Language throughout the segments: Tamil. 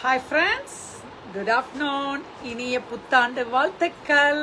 Hi friends, good afternoon. இனிய புத்தாண்டு வாழ்த்துக்கள்.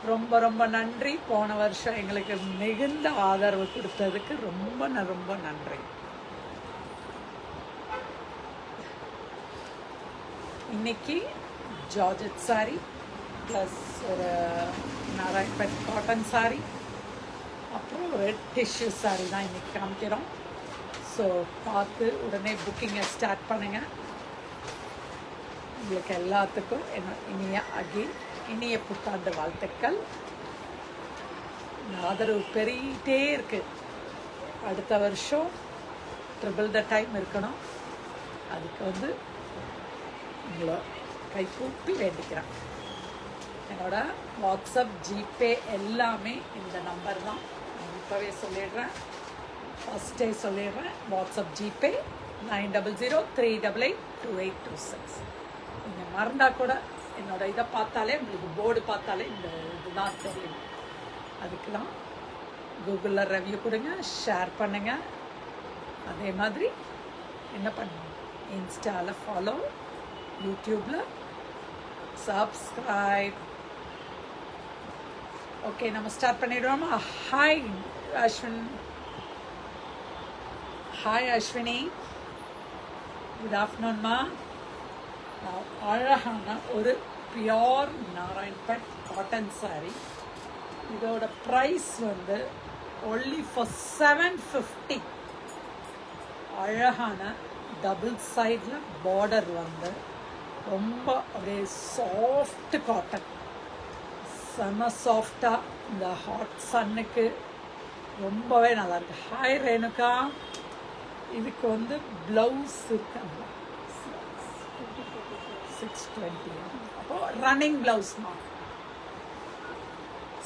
ரொம்ப ரொம்ப நன்றி. போன வருஷம் எங்களுக்கு மிகுந்த ஆதரவு கொடுத்ததுக்கு ரொம்ப ரொம்ப நன்றி. இன்னைக்கு ஜார்ஜெட் சாரி ப்ளஸ் ஒரு நாராயண்பேட் காட்டன் சாரி, அப்புறம் ஒரு டிஷ்யூ சாரி தான் இன்னைக்கு காமிக்கிறோம். ஸோ பார்த்து உடனே புக்கிங்கை ஸ்டார்ட் பண்ணுங்கள். உங்களுக்கு எல்லாத்துக்கும் இனிய புத்தாண்டு வாழ்த்துக்கள். ஆதரவு பெருகிட்டே இருக்குது. அடுத்த வருஷம் ட்ரிபிள் த டைம் இருக்கணும். அதுக்கு உங்களை கைகூப்பி வேண்டிக்கிறேன். என்னோட வாட்ஸ்அப், ஜிபே எல்லாமே இந்த நம்பர் தான். நான் இப்போவே சொல்லிடுறேன், ஃபஸ்ட்டே சொல்லிடுறேன். WhatsApp, GPay 9003882826. நீங்கள் மறந்தால் கூட என்னோட இதை பார்த்தாலே, உங்களுக்கு போர்டு பார்த்தாலே இந்த இதுதான் தெரியும். அதுக்கெலாம் கூகுளில் ரிவ்யூ கொடுங்க, ஷேர் பண்ணுங்கள். அதே மாதிரி என்ன பண்ணுங்க, இன்ஸ்டாவில் ஃபாலோ, யூடியூப்பில் சப்ஸ்கிரைப். ஓகே, நம்ம ஸ்டார்ட் பண்ணிடுவோமா? Hi Ashwin. Hi Ashwini, good ஆஃப்டர்நூன்மா. அழகான ஒரு பியோர் நாராயண்பேட் காட்டன் சாரி. இதோட ப்ரைஸ் ஒன்லி ஃபார் 750. அழகான டபுள் சைடில் பார்டர் ரொம்ப அப்படியே சாஃப்ட் காட்டன், செம சாஃப்டாக இந்த ஹாட் சன்னுக்கு ரொம்பவே நல்லாயிருக்கு. ஹாய் ரேணுகா. இதுக்கு ப்ளவுஸ் இருக்காங்க 620. அப்போது ரன்னிங் ப்ளவுஸ்மா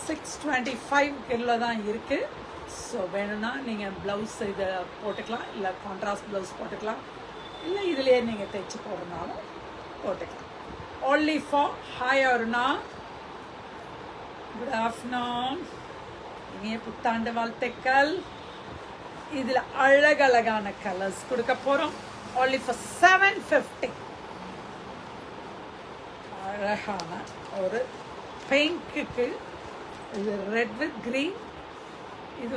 625 கிலோ தான் இருக்குது. ஸோ வேணும்னா நீங்கள் ப்ளவுஸ் இதை போட்டுக்கலாம், இல்லை கான்ட்ராஸ்ட் ப்ளவுஸ் போட்டுக்கலாம், இல்லை இதுலேயே நீங்கள் தைச்சி போடுறதுனாலும் போட்டுக்கலாம். only for hi Aruna, good afternoon. இனிய புத்தாண்டு வாழ்த்துக்கள். இதில் அழகழகான கலர்ஸ் கொடுக்க போகிறோம். only for 750. அழகான ஒரு பிங்க்குக்கு இது ரெட் வித் கிரீன். இது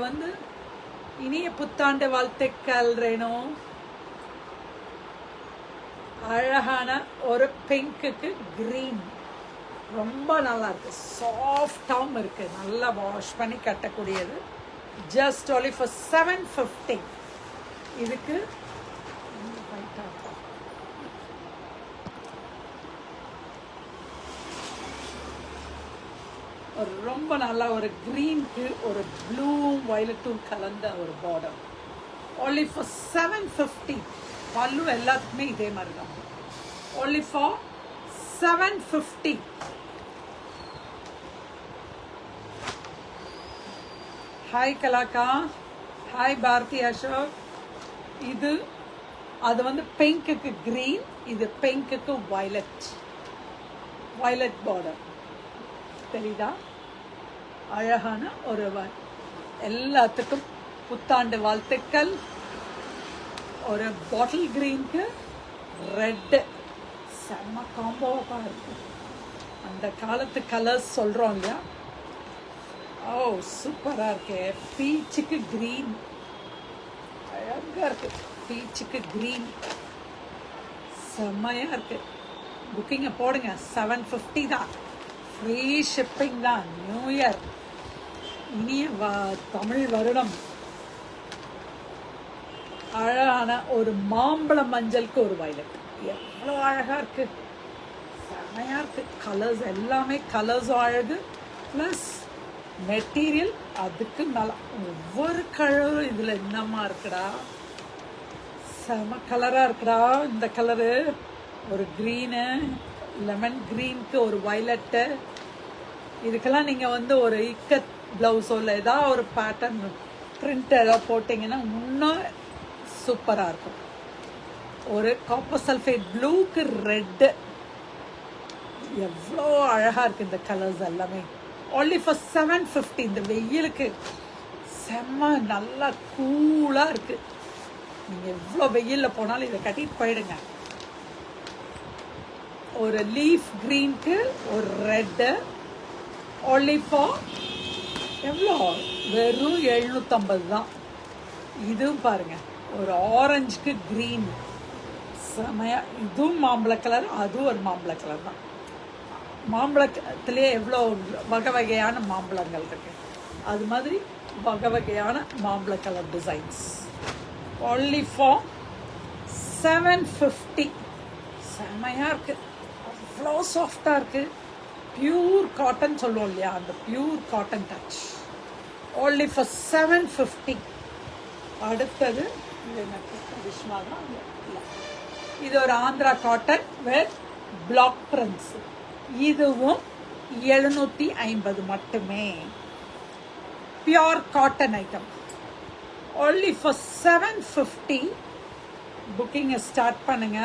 இனிய புத்தாண்டு வாழ்த்துக்கள் ரேணு. அழகான ஒரு பிங்க்குக்கு கிரீன் ரொம்ப நல்லா இருக்கு. சாஃப்டாகவும் இருக்கு, நல்லா வாஷ் பண்ணி கட்டக்கூடியது. Just only for 750. இதுக்கு ரொம்ப நல்லா ஒரு க்ரீனுக்கு ஒரு ப்ளூ வயலட்டும் கலந்த ஒரு பார்டர். only for 750. பல்லு எல்லாத்துக்குமே இதே மாதிரி தான். only for 750. ஹாய் கலாக்கா. ஹாய் பாரதி அசோக். அது பிங்க்குக்கு க்ரீன், இது பிங்க்குக்கு வயலட் பார்டர். தெரியுதா? அழகான ஒரு எல்லாத்துக்கும் புத்தாண்டு வாழ்த்துக்கள். ஒரு பாட்டில் க்ரீனுக்கு ரெட்டு செம்ம காம்போவாக இருக்கு. அந்த காலத்து கலர்ஸ் சொல்கிறோம் இல்லையா? ஓ சூப்பராக இருக்கு. பீச்சுக்கு க்ரீன் அழகாக இருக்கு. பீச்சுக்கு க்ரீன் செம்மையாக இருக்கு. புக்கிங்கை போடுங்க. 750 தான். ஃப்ரீ ஷிப்பிங் தான். நியூ இயர், இனிய தமிழ் வருடம். அழகான ஒரு மாம்பழ மஞ்சளுக்கு ஒரு வயலட். எவ்வளோ அழகாக இருக்கு, செம்மையாக இருக்கு. கலர்ஸ் எல்லாமே கலர்ஸும் அழகு, ப்ளஸ் மெட்டீரியல் அதுக்கு நல்லா. ஒவ்வொரு கலரும் இதில் என்னமா இருக்குடா, செம கலராக இருக்குடா. இந்த கலரு ஒரு க்ரீனு, லெமன் க்ரீனுக்கு ஒரு வயலட்டு. இதுக்கெல்லாம் நீங்கள் ஒரு இக்கத் ப்ளவுஸோ இல்லை ஏதாவது ஒரு பேட்டர்ன் பிரிண்ட் ஏதாவது போட்டிங்கன்னா இன்னும் சூப்பராக இருக்கும். ஒரு காப்பர் சல்ஃபேட் ப்ளூக்கு ரெட்டு எவ்வளோ அழகாக இருக்குது. இந்த கலர்ஸ் எல்லாமே only for 750. இந்த வெயிலுக்கு செம்ம நல்லா கூலாக இருக்குது. நீங்கள் எவ்வளோ வெயிலில் போனாலும் இதை கட்டிட்டு போயிடுங்க. ஒரு லீஃப் க்ரீனுக்கு ஒரு ரெட்டு only for எவ்வளோ வெறும் 750 தான். இதுவும் பாருங்க ஒரு ஆரஞ்சுக்கு க்ரீன் செமையா. இதுவும் மாம்பழ கலர், அதுவும் ஒரு மாம்பழ கலர் தான். மாம்பழத்திலே எவ்வளோ வகை வகையான மாம்பழங்கள் இருக்கு, அது மாதிரி வகை வகையான மாம்பழ கலர் டிசைன்ஸ். only for 750. செமையாக இருக்குது, அவ்வளோ சாஃப்டாக இருக்குது. பியூர் காட்டன் சொல்லுவோம் இல்லையா, அந்த pure cotton touch. only for 750. அடுத்தது இது விஷ்மா தான் இல்லை, இது ஒரு Andhra cotton with black prints. இதுவும் 750 மட்டுமே. Pure cotton item only for 750. புக்கிங்கை ஸ்டார்ட் பண்ணுங்க.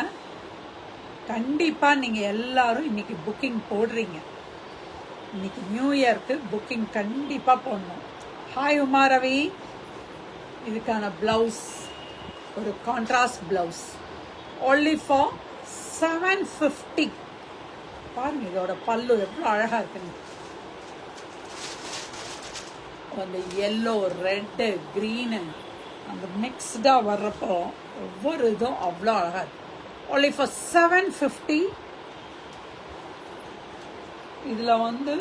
கண்டிப்பாக நீங்கள் எல்லாரும் இன்னைக்கு புக்கிங் போடுறீங்க. இன்னைக்கு நியூ இயர்க்கு புக்கிங் கண்டிப்பாக போடணும். ஹாய் உமா ரவி. இதுக்கான ப்ளவுஸ் ஒரு கான்ட்ராஸ்ட் ப்ளவுஸ் only for 750. பாருங்க இதோட பல்லு எவ்வளோ அழகாக இருக்குங்க. அந்த எல்லோ, ரெட்டு, க்ரீனு அந்த மிக்ஸ்டாக வர்றப்போ ஒவ்வொரு இதுவும் அவ்வளோ அழகாக இருக்கு. only for 750. இதில் வந்து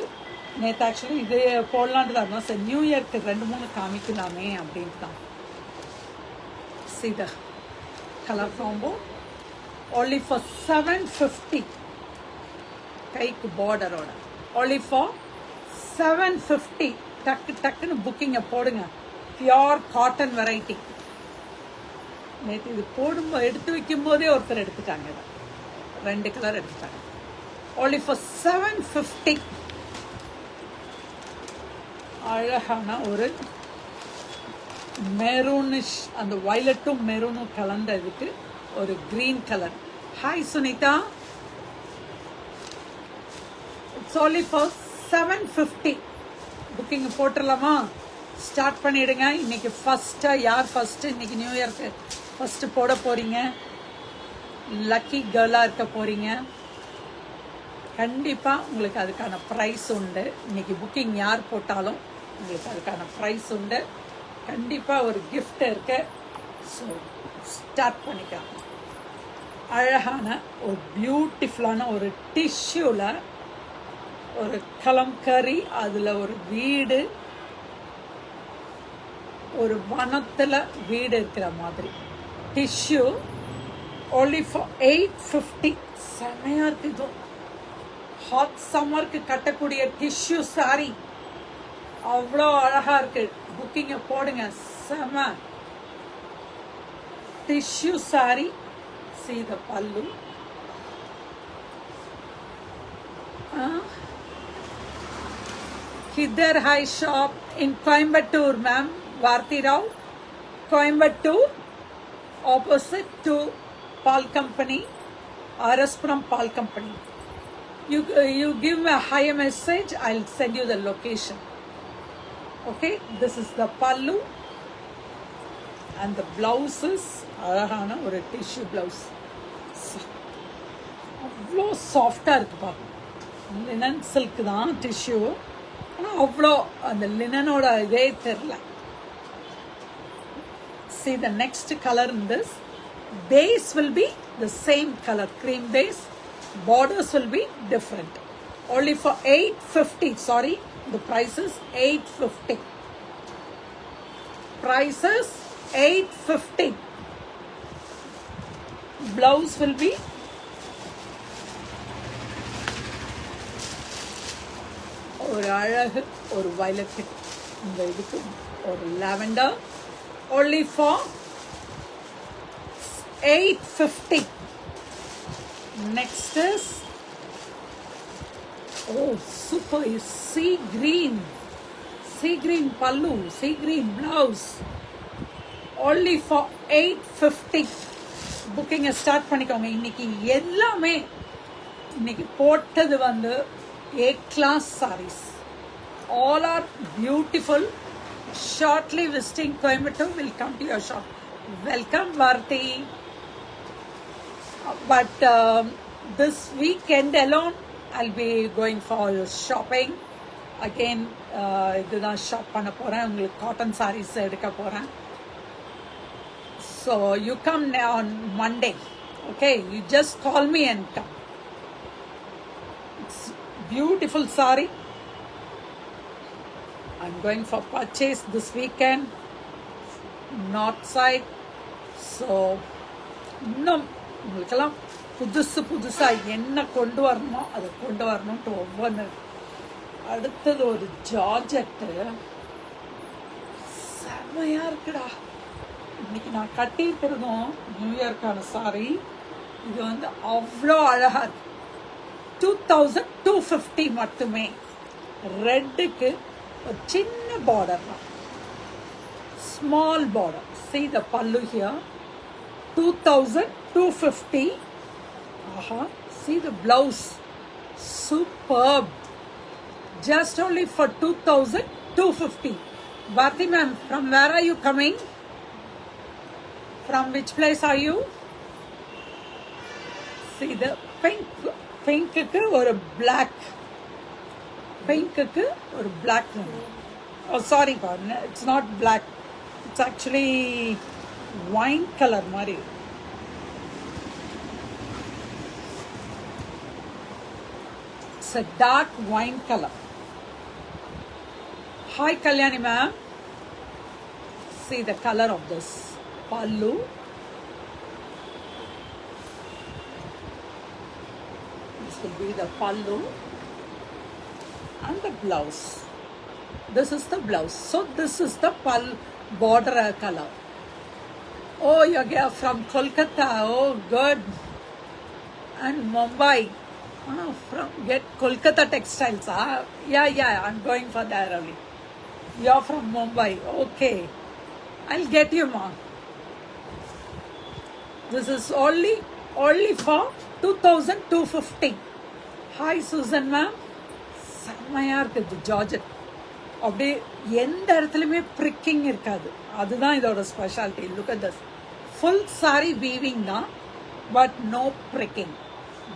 நேற்று ஆக்சுவலி இது போடலான்ட்டு தான் இருந்தோம். சரி நியூ இயர்க்கு 2-3 காமிக்கலாமே அப்படின்ட்டு தான். Sita colour combo only for 750. கைக்கு பார்டரோட only for 750. டக்குன்னு புக்கிங்கை போடுங்க. Pure cotton variety. நேற்று இது போடும்போது எடுத்து வைக்கும் போதே ஒருத்தர் எடுத்துட்டாங்க. இதை 2 கலர் எடுத்துட்டாங்க. only for 750. அழகான ஒரு மெரூனிஷ், அந்த வயலட்டும் மெரூனும் கலந்த இதுக்கு ஒரு green colour. Hi Sunitha. It's only for 750. Booking போட்டுடலாமா? ஸ்டார்ட் பண்ணிடுங்க. இன்னைக்கு ஃபர்ஸ்ட்டாக யார் ஃபர்ஸ்ட்டு இன்னைக்கு நியூ இயர்க்கு ஃபர்ஸ்ட்டு போட போகிறீங்க, லக்கி கேர்ளாக இருக்க போகிறீங்க. கண்டிப்பாக உங்களுக்கு அதுக்கான ப்ரைஸ் உண்டு. இன்னைக்கு புக்கிங் யார் போட்டாலும் உங்களுக்கு அதுக்கான ப்ரைஸ் உண்டு. கண்டிப்பாக ஒரு கிஃப்ட் இருக்கு. ஸோ ஸ்டார்ட் பண்ணிக்கலாம். அழகான ஒரு பியூட்டிஃபுல்லான ஒரு டிஷ்யூவில் ஒரு கலம்கரி, அதில் ஒரு வீடு, ஒரு வனத்தில் வீடு இருக்கிற மாதிரி டிஷ்யூ only for 850. செமையாக இருக்குது. இதுவும் ஹாட் சம்மருக்கு கட்டக்கூடிய டிஷ்யூ சாரி அவ்வளோ அழகாக இருக்குது. புக்கிங்கை போடுங்க. செம டிஷ்யூ சாரி. சீத பல்லு. Kidder High Shop in Coimbatore, ma'am. Varti Rao, Coimbatore, opposite to Pal Company, Araspuram Pal Company. You give me a higher message, I'll send you the location. Okay, this is the pallu and the blouse is அழகான ஒரு டிஷ்யூ ப்ளவுஸ். அவ்வளோ சாஃப்டாக இருக்குது பாருங்க. லினன் சில்க் தான் டிஷ்யூ, ஆனால் அவ்வளோ அந்த லினனோட இதே தெரில. See the next color in this. Base will be the same color, cream base. Borders will be different. Only for 850. Sorry, the price is 850. Price is 850. Blouse will be ஒரு அழகு ஒரு வயலட், இந்த இதுக்கு ஒரு lavender. only for 850. Next is super sea green pallu, sea green blouse. only for 850. புக்கிங்கை start பண்ணிக்கோங்க. இன்னைக்கு எல்லாமே இன்னைக்கு போட்டது வந்து A class sarees. All are beautiful. Shortly visiting Coimbatore will come to your shop. Welcome, Varti. But this weekend alone I'll be going for shopping again. இதுதான் ஷாப் பண்ண போகிறேன், உங்களுக்கு காட்டன் சாரீஸ் எடுக்க போகிறேன். So you come on Monday, okay? You just call me and come. It's beautiful saree. I'm going for purchase this weekend, north side. So இன்னும் உங்களுக்கெல்லாம் புதுசாக என்ன கொண்டு வரணுமோ அதை கொண்டு வரணும்ட்டு ஒவ்வொன்று. அடுத்தது ஒரு ஜார்ஜெட்டு செம்மையாக இருக்குடா. இன்னைக்கு நான் கட்டியிருக்கிறதும் நியூ இயர்க்கான சாரி. இது வந்து அவ்வளோ அழகாக இருக்கு. 2250 மட்டுமே. ரெட்டுக்கு ஒரு சின்ன பார்டர் தான், small border. See the pallu here, 2250. See the blouse, superb. Just only for 2250. Bharti ma'am, from where are you coming? From which place are you? See the pink or a black. Pink or black. Oh sorry, it's not black. It's actually wine color mari. It's a dark wine color. Hi Kalyani ma'am. See the color of this pallu. This will be the pallu and the blouse. This is the blouse. So this is the border color. Oh, you're from Kolkata. Oh, good. And Mumbai. From get Kolkata textiles. Yeah, I'm going for that only. You're from Mumbai. Okay. I'll get you, ma. This is only for 2250. Hi, Susan, ma'am. செம்மையாக இருக்குது ஜார்ஜெட். அப்படியே எந்த இடத்துலையுமே ப்ரிக்கிங் இருக்காது. அதுதான் இதோட speciality. Look at this. Full sari weaving தான், but no pricking.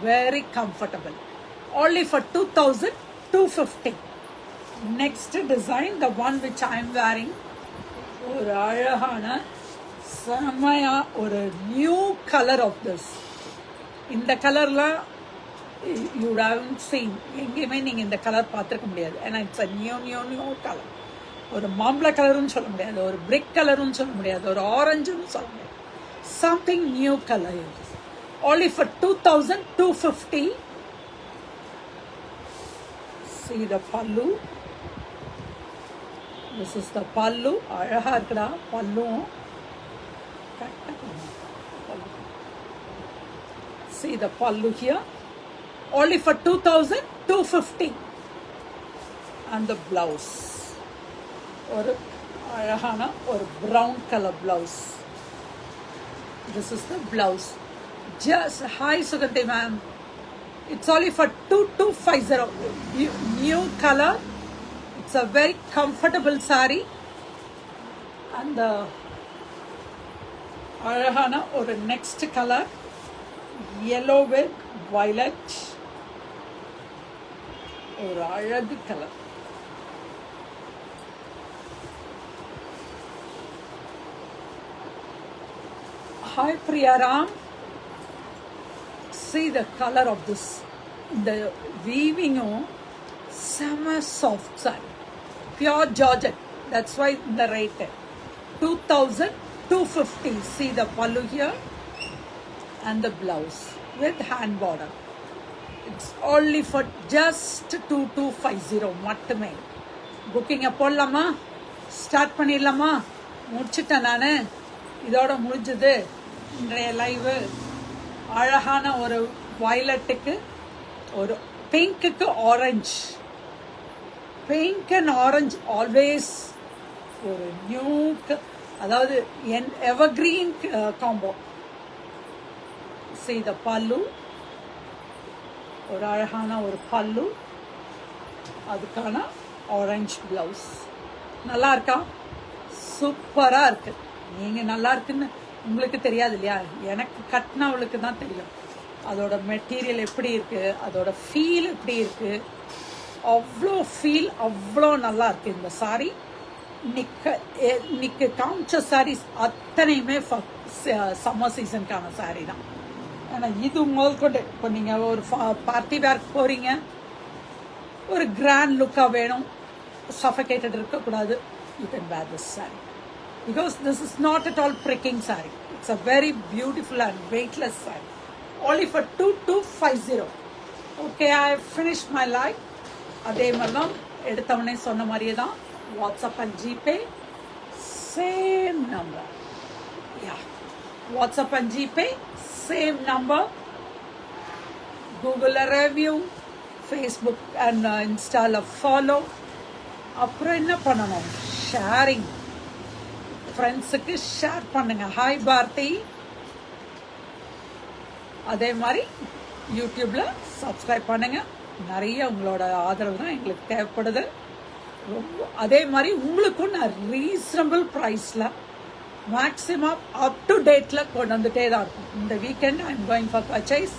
Very comfortable. only for 2250. Next design, the one which I am wearing, ஒரு அழகான செம்மையா ஒரு நியூ கலர் ஆஃப் திஸ். இந்த கலர்லாம் you haven't seen எங்கேயுமே நீங்கள் இந்த கலர் பார்த்துருக்க முடியாது. ஏன்னா இட்ஸ் அ நியூ கலர். ஒரு மாம்பழ கலருன்னு சொல்ல முடியாது, ஒரு பிரிக் கலருன்னு சொல்ல முடியாது, ஒரு ஆரஞ்சுன்னு சொல்ல முடியாது. Something new colour. only for 2250. See the pallu. This is the pallu. அழகா இருக்குடா பல்லு. See the pallu here. Only for 2250. And the blouse. ஒரு அழகான ஒரு brown color blouse. This is the blouse. Just hi Suganti ma'am. It's only for 2250. New color. It's a very comfortable saree. And the அழகான ஒரு next color, yellow with violet. ஒரு அழகு colour. Hi Priyaram. See the color of this. The weaving summer soft saree, pure georgette. That's why the rate 2250. See the pallu here and the blouse with hand border. It's only for just 2250 மட்டுமே. புக்கிங்கை போடலாமா? ஸ்டார்ட் பண்ணிடலாமா? முடிச்சுட்டேன் நான். இதோட முடிஞ்சது இன்றைய லைவு. அழகான ஒரு வயலட்டுக்கு ஒரு பிங்க்குக்கு orange. Pink and orange always ஒரு நியூ, அதாவது evergreen combo. See the pallu. ஒரு அழகான ஒரு பல்லு, அதுக்கான ஆரஞ்ச் பிளவுஸ். நல்லா இருக்கா? சூப்பராக இருக்குது. நீங்கள் நல்லா இருக்குன்னு உங்களுக்கு தெரியாது இல்லையா? எனக்கு கட்டினவளுக்கு தான் தெரியும். அதோட மெட்டீரியல் எப்படி இருக்குது, அதோட ஃபீல் எப்படி இருக்குது, அவ்வளோ நல்லா இருக்குது இந்த சாரீ. இன்னைக்கு காமிச்ச சாரீஸ் அத்தனையுமே சம்மர் சீசனுக்கான சாரீ தான். ஏன்னா இது முதல் கொண்டு இப்போ நீங்கள் ஒரு பார்ட்டி வேர்க்கு போகிறீங்க, ஒரு கிராண்ட் லுக்காக வேணும், சஃபகேட்டட் இருக்கக்கூடாது, you can wear this sari because this is not at all pricking saree. It's a very beautiful and weightless saree. Only for 2250. Okay, I have finished my live. அதே மாதிரி தான் எடுத்தவனே சொன்ன மாதிரியே தான் WhatsApp and GPay same number. Yeah, WhatsApp and GPay same number. கூகுளில் ரிவ்யூ, ஃபேஸ்புக் அண்ட் இன்ஸ்டாவில் ஃபாலோ. அப்புறம் என்ன பண்ணணும்? ஷேரிங். ஃப்ரெண்ட்ஸுக்கு ஷேர் பண்ணுங்க. ஹாய் பாரதி. அதே மாதிரி யூடியூப்பில் சப்ஸ்கிரைப் பண்ணுங்க. நிறைய உங்களோட ஆதரவு தான் எங்களுக்கு தேவைப்படுது. ரொம்ப அதே மாதிரி உங்களுக்கும் நான் ரீசனபிள் ப்ரைஸில் மேக்ஸிமம் அப் டு டேட்டில் கொண்டு வந்துட்டே தான் இருக்கும். இந்த weekend I am going for purchase.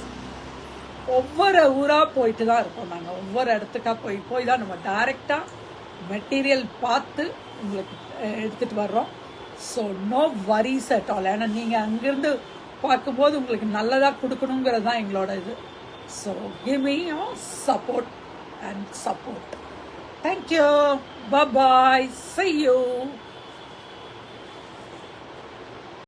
ஒவ்வொரு ஊராக போயிட்டு தான் இருக்கோம் நாங்கள். ஒவ்வொரு இடத்துக்காக போய் தான் நம்ம டைரெக்டாக மெட்டீரியல் பார்த்து உங்களுக்கு எடுத்துகிட்டு வர்றோம். So no worries at all. ஏன்னா நீங்கள் அங்கேருந்து பார்க்கும்போது உங்களுக்கு நல்லதாக கொடுக்கணுங்கிறது தான் எங்களோட இது. So give me your support and support. Thank you. Bye bye. See you.